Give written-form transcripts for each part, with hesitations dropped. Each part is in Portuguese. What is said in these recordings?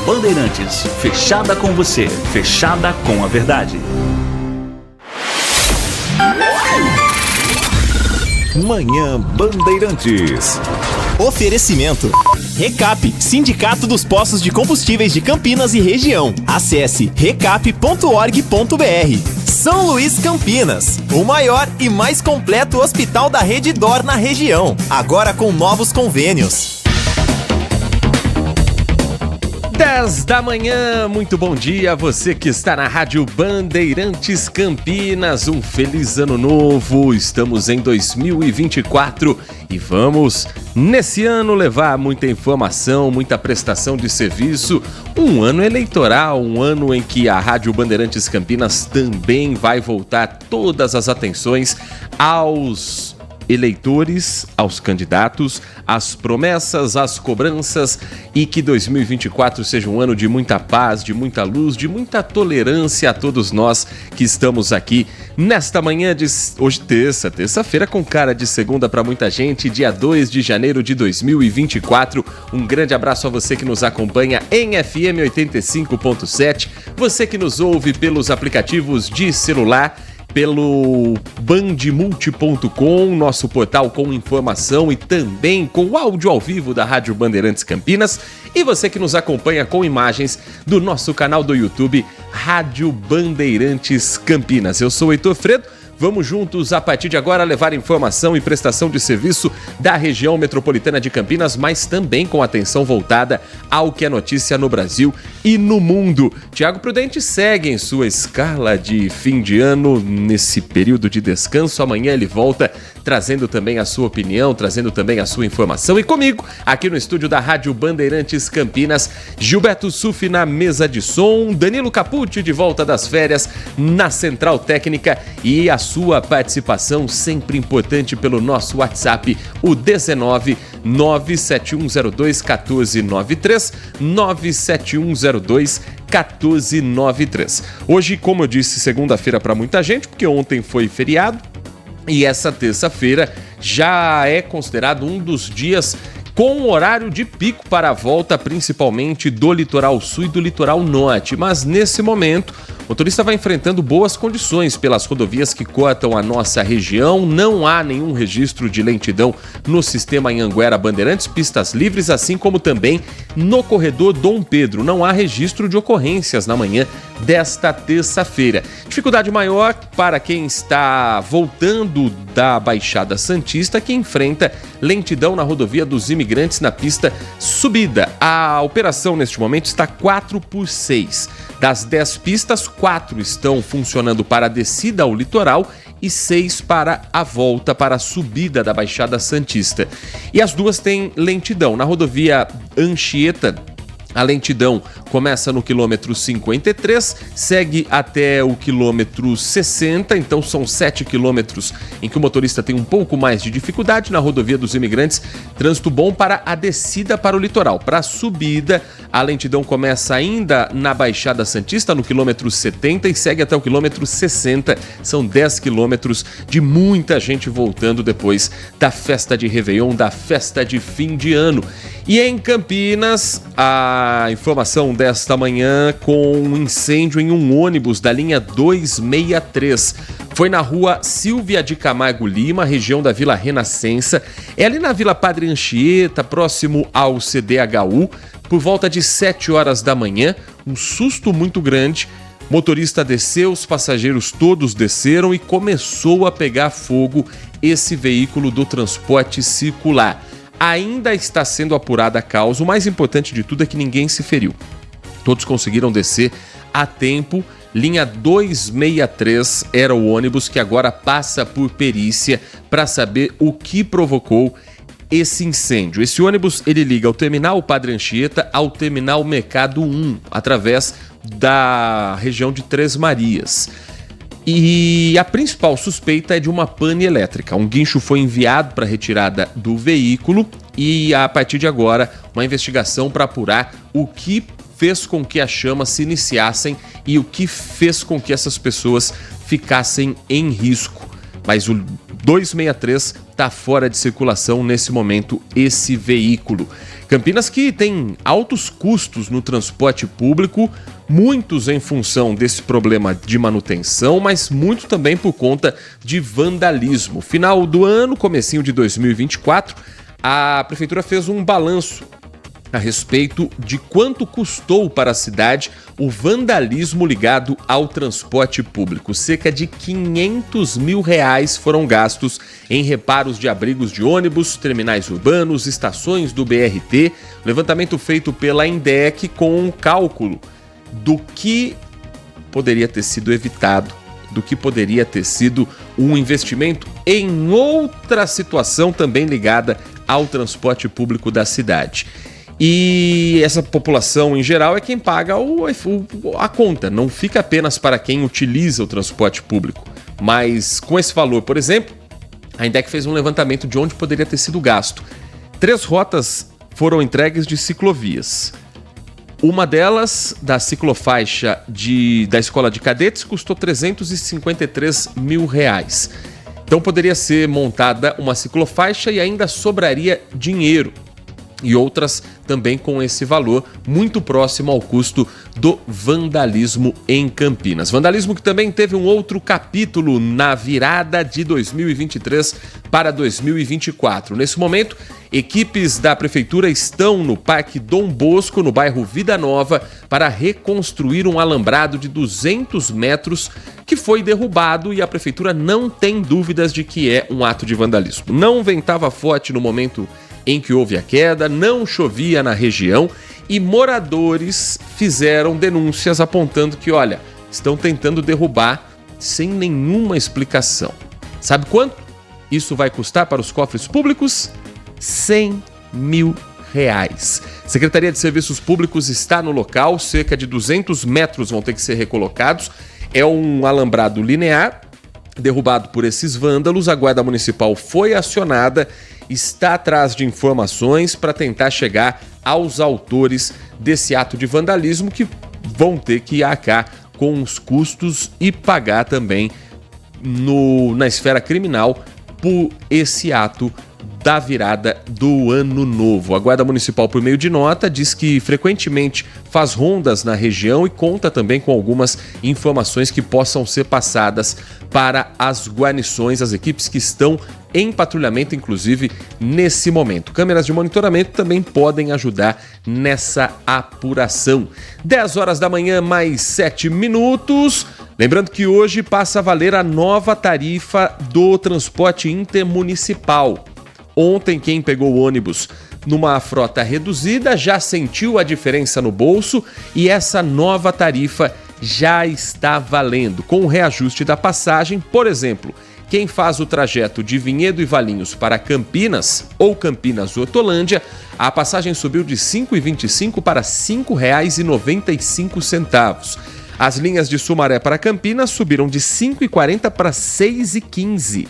Bandeirantes, fechada com você, fechada com a verdade. Manhã Bandeirantes. Oferecimento. Recap, Sindicato dos Postos de Combustíveis de Campinas e região. Acesse recap.org.br. São Luís Campinas, o maior e mais completo hospital da Rede D'Or na região, agora com novos convênios. 10 da manhã, muito bom dia a você que está na Rádio Bandeirantes Campinas, um feliz ano novo, estamos em 2024 e vamos, nesse ano, levar muita informação, muita prestação de serviço, um ano eleitoral, um ano em que a Rádio Bandeirantes Campinas também vai voltar todas as atenções aos eleitores, aos candidatos, às promessas, às cobranças e que 2024 seja um ano de muita paz, de muita luz, de muita tolerância a todos nós que estamos aqui nesta manhã de hoje terça-feira com cara de segunda para muita gente, dia 2 de janeiro de 2024. Um grande abraço a você que nos acompanha em FM 85.7, você que nos ouve pelos aplicativos de celular, pelo bandmulti.com, nosso portal com informação e também com o áudio ao vivo da Rádio Bandeirantes Campinas, e você que nos acompanha com imagens do nosso canal do YouTube Rádio Bandeirantes Campinas. Eu sou o Heitor Fredo. Vamos juntos, a partir de agora, levar informação e prestação de serviço da região metropolitana de Campinas, mas também com atenção voltada ao que é notícia no Brasil e no mundo. Tiago Prudente segue em sua escala de fim de ano, nesse período de descanso. Amanhã ele volta trazendo também a sua opinião, trazendo também a sua informação. E comigo, aqui no estúdio da Rádio Bandeirantes Campinas, Gilberto Sufi na mesa de som, Danilo Capucci de volta das férias na Central Técnica e a sua participação sempre importante pelo nosso WhatsApp, o 19 97102 1493, 97102 1493. Hoje, como eu disse, segunda-feira para muita gente, porque ontem foi feriado e essa terça-feira já é considerado um dos dias com horário de pico para a volta, principalmente do litoral sul e do litoral norte. Mas nesse momento, o motorista vai enfrentando boas condições pelas rodovias que cortam a nossa região. Não há nenhum registro de lentidão no sistema Anhanguera Bandeirantes, pistas livres, assim como também no corredor Dom Pedro. Não há registro de ocorrências na manhã desta terça-feira. Dificuldade maior para quem está voltando da Baixada Santista, que enfrenta lentidão na rodovia dos Imigrantes na pista subida. A operação neste momento está 4x6. Das 10 pistas, 4 estão funcionando para a descida ao litoral e 6 para a volta, para a subida da Baixada Santista. E as duas têm lentidão. Na rodovia Anchieta, a lentidão começa no quilômetro 53, segue até o quilômetro 60, então são 7 quilômetros em que o motorista tem um pouco mais de dificuldade. Na rodovia dos Imigrantes, trânsito bom para a descida para o litoral. Para a subida, a lentidão começa ainda na Baixada Santista, no quilômetro 70 e segue até o quilômetro 60. São 10 quilômetros de muita gente voltando depois da festa de Réveillon, da festa de fim de ano. E em Campinas, a informação desta manhã com um incêndio em um ônibus da linha 263. Foi na rua Silvia de Camargo Lima, região da Vila Renascença. É ali na Vila Padre Anchieta, próximo ao CDHU, por volta de 7 horas da manhã. Um susto muito grande. Motorista desceu, os passageiros todos desceram e começou a pegar fogo esse veículo do transporte circular. Ainda está sendo apurada a causa. O mais importante de tudo é que ninguém se feriu. Todos conseguiram descer a tempo. Linha 263 era o ônibus que agora passa por perícia para saber o que provocou esse incêndio. Esse ônibus ele liga o terminal Padre Anchieta ao terminal Mercado 1, através da região de Três Marias. E a principal suspeita é de uma pane elétrica. Um guincho foi enviado para retirada do veículo e, a partir de agora, uma investigação para apurar o que fez com que as chamas se iniciassem e o que fez com que essas pessoas ficassem em risco. Mas o 263 está fora de circulação nesse momento, esse veículo. Campinas que tem altos custos no transporte público, muitos em função desse problema de manutenção, mas muito também por conta de vandalismo. Final do ano, comecinho de 2024, a prefeitura fez um balanço a respeito de quanto custou para a cidade o vandalismo ligado ao transporte público. Cerca de R$500 mil foram gastos em reparos de abrigos de ônibus, terminais urbanos, estações do BRT. Levantamento feito pela INDEC com um cálculo do que poderia ter sido evitado, do que poderia ter sido um investimento em outra situação também ligada ao transporte público da cidade. E essa população em geral é quem paga a conta, não fica apenas para quem utiliza o transporte público. Mas com esse valor, por exemplo, a INDEC fez um levantamento de onde poderia ter sido gasto. 3 rotas foram entregues de ciclovias. Uma delas, da ciclofaixa da Escola de Cadetes, custou R$353 mil. Então poderia ser montada uma ciclofaixa e ainda sobraria dinheiro. E outras também com esse valor muito próximo ao custo do vandalismo em Campinas. Vandalismo que também teve um outro capítulo na virada de 2023 para 2024. Nesse momento, equipes da prefeitura estão no Parque Dom Bosco, no bairro Vida Nova, para reconstruir um alambrado de 200 metros que foi derrubado e a prefeitura não tem dúvidas de que é um ato de vandalismo. Não ventava forte no momento em que houve a queda, não chovia na região e moradores fizeram denúncias apontando que, olha, estão tentando derrubar sem nenhuma explicação. Sabe quanto isso vai custar para os cofres públicos? R$100 mil. Secretaria de Serviços Públicos está no local, cerca de 200 metros vão ter que ser recolocados. É um alambrado linear, derrubado por esses vândalos. A Guarda Municipal foi acionada, está atrás de informações para tentar chegar aos autores desse ato de vandalismo que vão ter que arcar com os custos e pagar também na esfera criminal por esse ato da virada do ano novo. A Guarda Municipal, por meio de nota, diz que frequentemente faz rondas na região e conta também com algumas informações que possam ser passadas para as guarnições, as equipes que estão em patrulhamento, inclusive, nesse momento. Câmeras de monitoramento também podem ajudar nessa apuração. 10 horas da manhã, mais 7 minutos. Lembrando que hoje passa a valer a nova tarifa do transporte intermunicipal. Ontem, quem pegou o ônibus numa frota reduzida já sentiu a diferença no bolso e essa nova tarifa já está valendo. Com o reajuste da passagem, por exemplo, quem faz o trajeto de Vinhedo e Valinhos para Campinas ou Campinas-Hortolândia, a passagem subiu de R$ 5,25 para R$ 5,95. As linhas de Sumaré para Campinas subiram de R$ 5,40 para R$ 6,15.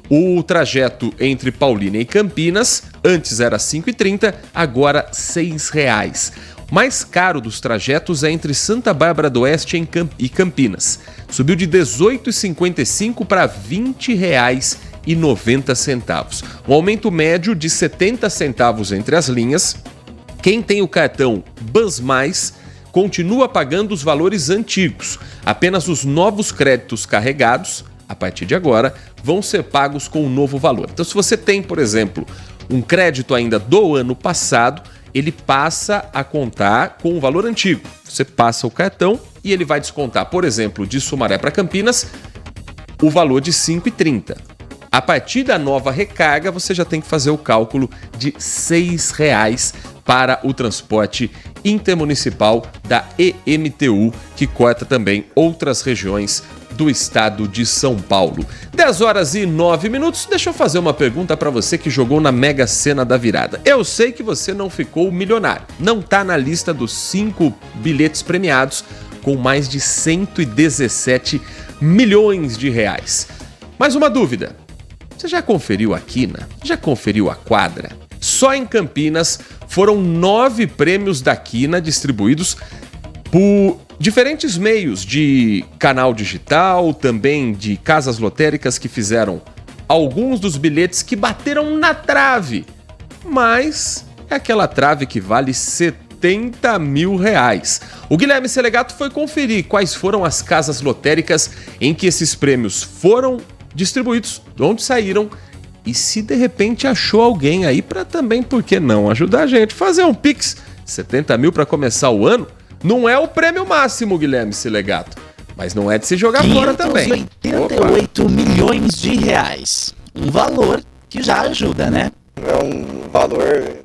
O trajeto entre Paulínia e Campinas, antes era R$ 5,30, agora R$ 6,00. Mais caro dos trajetos é entre Santa Bárbara do Oeste e Campinas. Subiu de R$ 18,55 para R$ 20,90. Um aumento médio de 70 centavos entre as linhas. Quem tem o cartão BusMais continua pagando os valores antigos. Apenas os novos créditos carregados, a partir de agora, vão ser pagos com um novo valor. Então, se você tem, por exemplo, um crédito ainda do ano passado, ele passa a contar com o valor antigo. Você passa o cartão e ele vai descontar, por exemplo, de Sumaré para Campinas, o valor de R$ 5,30. A partir da nova recarga, você já tem que fazer o cálculo de R$ 6,00 para o transporte intermunicipal da EMTU, que corta também outras regiões do estado de São Paulo. 10 horas e 9 minutos. Deixa eu fazer uma pergunta para você que jogou na Mega Sena da virada. Eu sei que você não ficou milionário, não está na lista dos 5 bilhetes premiados com mais de 117 milhões de reais. Mais uma dúvida. Você já conferiu a quina? Já conferiu a quadra? Só em Campinas foram 9 prêmios da quina distribuídos por diferentes meios de canal digital, também de casas lotéricas que fizeram alguns dos bilhetes que bateram na trave, mas é aquela trave que vale 70 mil reais. O Guilherme Selegato foi conferir quais foram as casas lotéricas em que esses prêmios foram distribuídos, de onde saíram, e se de repente achou alguém aí para também, por que não, ajudar a gente, fazer um Pix. 70 mil para começar o ano não é o prêmio máximo, Guilherme Selegato, mas não é de se jogar fora também. 88 milhões de reais. Um valor que já ajuda, né? É um valor...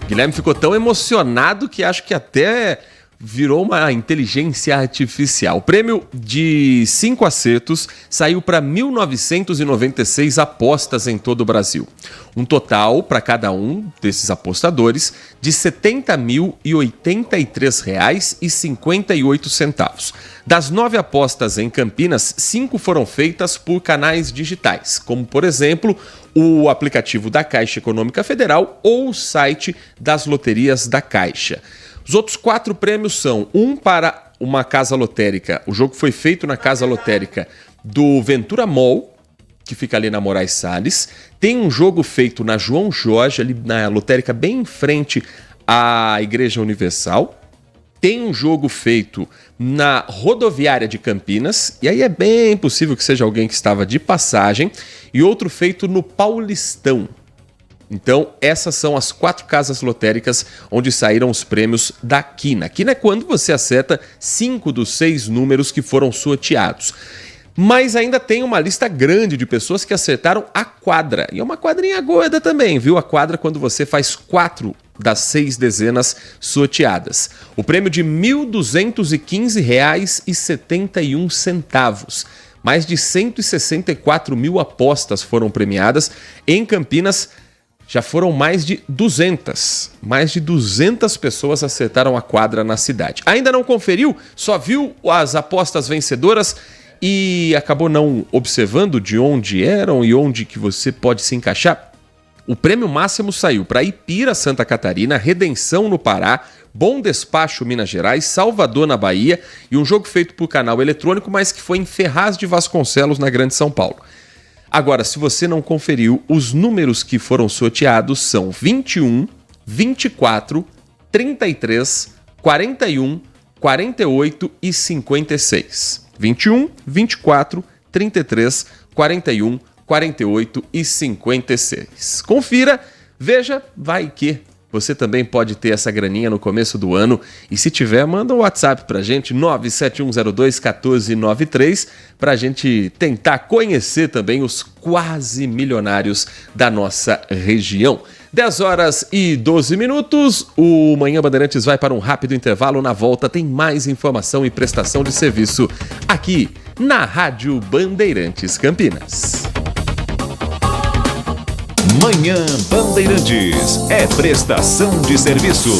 Guilherme ficou tão emocionado que acho que até virou uma inteligência artificial. O prêmio de 5 acertos saiu para 1.996 apostas em todo o Brasil. Um total para cada um desses apostadores de R$ 70.083,58. Das 9 apostas em Campinas, 5 foram feitas por canais digitais, como, por exemplo, o aplicativo da Caixa Econômica Federal ou o site das loterias da Caixa. Os outros 4 prêmios são um para uma casa lotérica. O jogo foi feito na casa lotérica do Ventura Mall, que fica ali na Moraes Salles. Tem um jogo feito na João Jorge, ali na lotérica bem em frente à Igreja Universal. Tem um jogo feito na rodoviária de Campinas, e aí é bem possível que seja alguém que estava de passagem, e outro feito no Paulistão. Então, essas são as 4 casas lotéricas onde saíram os prêmios da Quina. Quina é quando você acerta 5 dos 6 números que foram sorteados. Mas ainda tem uma lista grande de pessoas que acertaram a quadra. E é uma quadrinha gorda também, viu? A quadra quando você faz 4 das 6 dezenas sorteadas. O prêmio de R$ 1.215,71. Mais de 164 mil apostas foram premiadas. Em Campinas, já foram mais de 200. Mais de 200 pessoas acertaram a quadra na cidade. Ainda não conferiu? Só viu as apostas vencedoras e acabou não observando de onde eram e onde que você pode se encaixar? O prêmio máximo saiu para Ipira, Santa Catarina, Redenção no Pará, Bom Despacho, Minas Gerais, Salvador, na Bahia, e um jogo feito por canal eletrônico, mas que foi em Ferraz de Vasconcelos, na Grande São Paulo. Agora, se você não conferiu, os números que foram sorteados são 21, 24, 33, 41, 48 e 56. 21, 24, 33, 41, 48 e 56. Confira, veja, vai que você também pode ter essa graninha no começo do ano. E se tiver, manda um WhatsApp pra gente, 971021493, pra gente tentar conhecer também os quase milionários da nossa região. 10 horas e 12 minutos, o Manhã Bandeirantes vai para um rápido intervalo. Na volta tem mais informação e prestação de serviço aqui na Rádio Bandeirantes Campinas. Manhã Bandeirantes é prestação de serviço.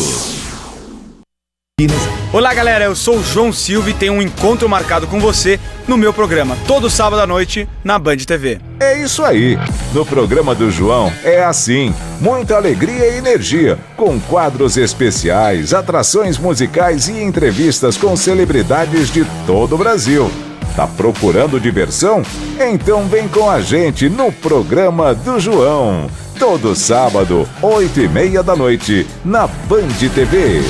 Olá galera, eu sou o João Silva e tenho um encontro marcado com você no meu programa, todo sábado à noite na Band TV. É isso aí, no programa do João é assim, muita alegria e energia, com quadros especiais, atrações musicais e entrevistas com celebridades de todo o Brasil. Tá procurando diversão? Então vem com a gente no programa do João. Todo sábado, 8h30 da noite, na Band TV.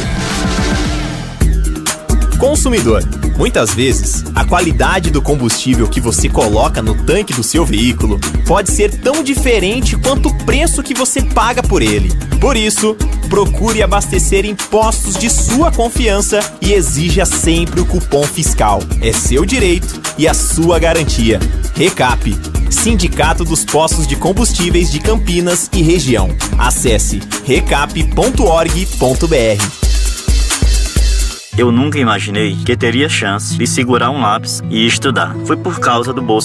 Consumidor. Muitas vezes, a qualidade do combustível que você coloca no tanque do seu veículo pode ser tão diferente quanto o preço que você paga por ele. Por isso, procure abastecer em postos de sua confiança e exija sempre o cupom fiscal. É seu direito e a sua garantia. Recap, Sindicato dos Postos de Combustíveis de Campinas e Região. Acesse recap.org.br. Eu nunca imaginei que teria chance de segurar um lápis e estudar. Foi por causa do Bolsa